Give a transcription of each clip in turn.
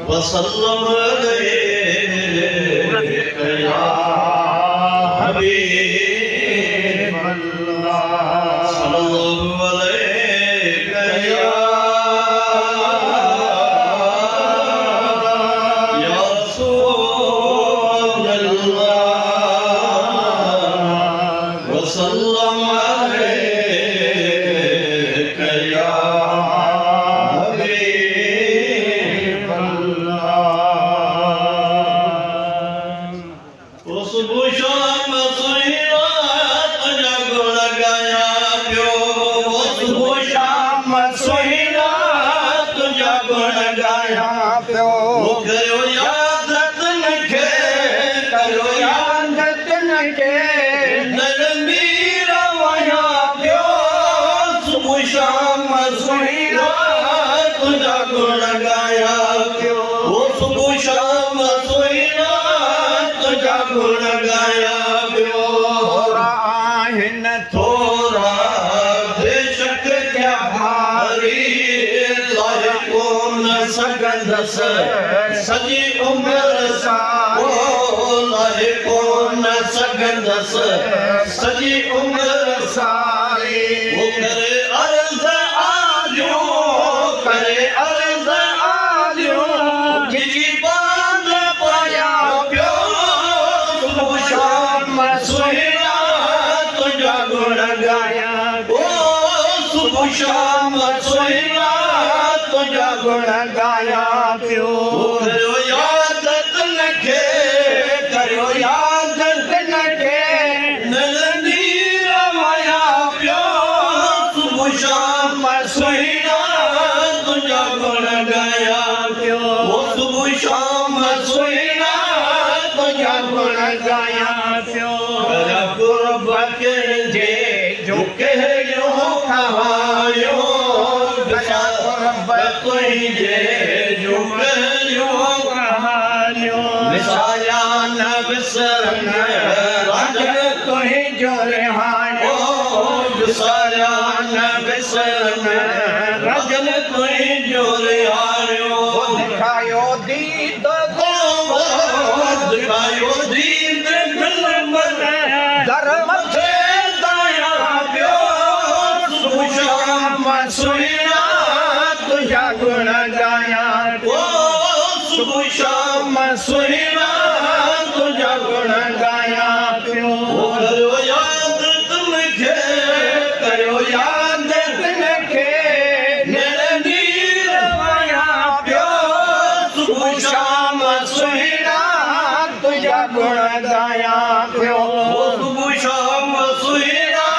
वसल्लम अलैका या हबीब अल्लाह सल्लल्लाहु अलैका या रसूल अल्लाह वसल्लम अलैका या सजी उम्र सारी लाहे कोन सगंदस सजी उम्र सारी वो करे अर्ज़ आलियो जिजी बांध पाया पियो सुबह शाम सुहिरा तुझा गुण गाया ओ सुबह शाम सुहिरा तुझा गुण गाया पियो करो यादत नखे नलनीर माया पियो सुबह शाम सुहिरा तुझा गुण गाया पियो वो सुबह शाम सुहिरा तुझा गुण गाया पियो करा गुरबत जे जो कहियो खायो तुझे जो कहियो कहानियो विसाया न विसरन राजन तुहि जो रिहानियो विसाया न विसरन राजन तुहि जो रिहानियो दिखायो दीद दिलबर धर्म थे दाया पियो सुबह शाम सुहिरा तुझा गुण गाया ओ सुबह शाम सुहिरा तुझा गुण गाया पियो करो याद तुमखे मेरे नीर माया पियो सुबह शाम सुहिरा तुझा गुण गाया पियो सुबह शाम सुहिरा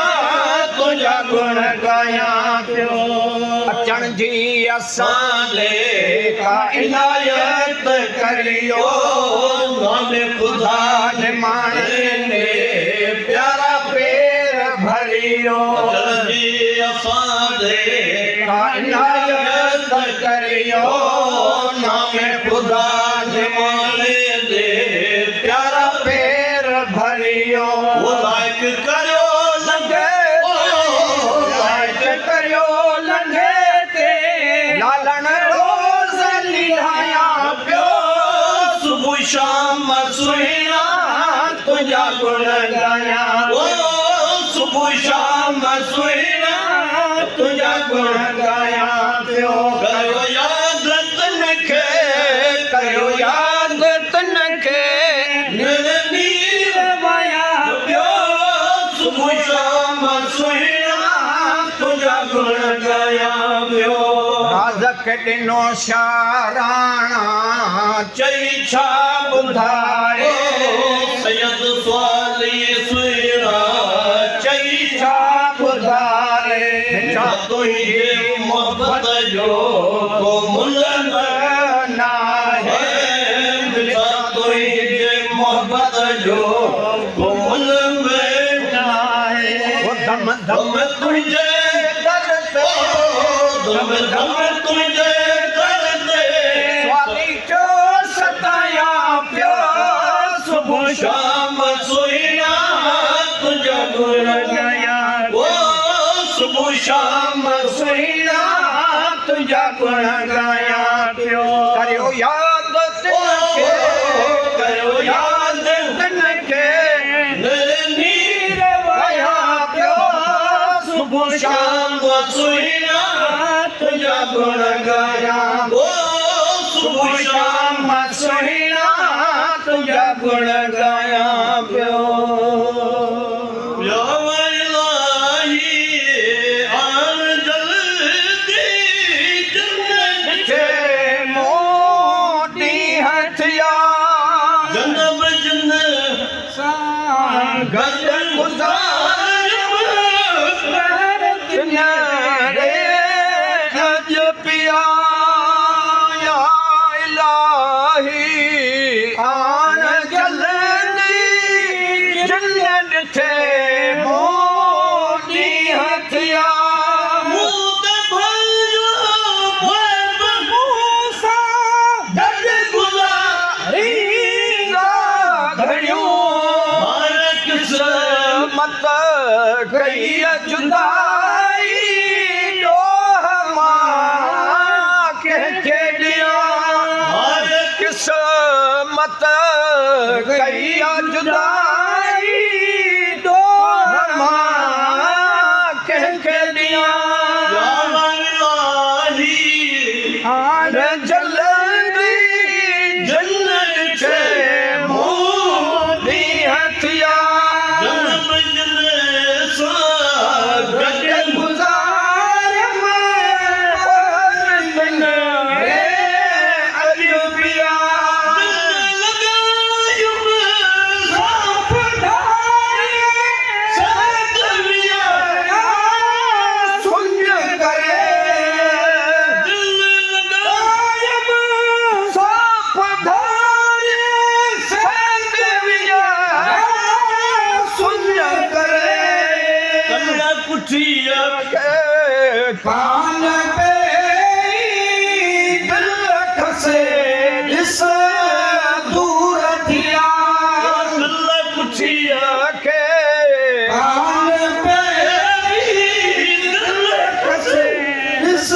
तुझा गुण गाया पियो अचण जी असां का इनायत करियो नाम खुदा ने माने प्यारा पेर भरियो अचण जी असां का इनायत करियो नाम खुदा ने माने प्यारा पेर भरियो वो लाइक करियो लंघे लालन रोज़ लिहाया पियो सुबह शाम सुहिरा तुझा गुण गाया ओ सुबह शाम सुहिरा तुझा गुण गाया पियो करो याद तनखे नीर माया पियो सुबह शाम सुहिरा तुझा गुण गाया पियो राज़ ॾिनो शाराणा चई छा ॿुधाए सैयद स्वाली सुहिरा चई छा ॿुधाए छा तुंहिंजे मोहबत जो को मुल्ह नाहे छा तुंहिंजे मोहबत जो को मुल्ह नाहे धम धम तुंहिंजे दर ते धम धम तुंहिंजे दर ते स्वाली जो सताया पियो सुबह शाम सुहिरा तुझा गुण गाया ओ सुबह शाम सुहिरा तुझा गुण गाया पियो करियो याद सुहिणा तुझा गुण गाया ओ सुबह शाम सुहिणा तुझा गुण गाया पियो मत गई जुदाई के दिया किस्मत गई जुदाई के दिया जल्दी जन्नत छे मोदी हथिया कान पे दिल खसे जिस दूर थिया दिल पुछिया के कान पे दिल खसे जिस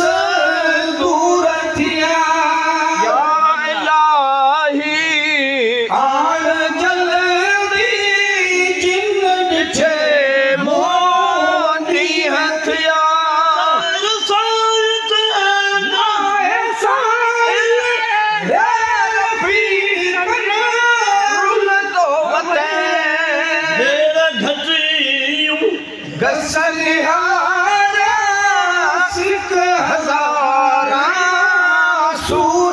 दूर थिया या इलाही आन जल्दी जिन छे मोदी हथिया गसनिहारा सिख हजारा सूर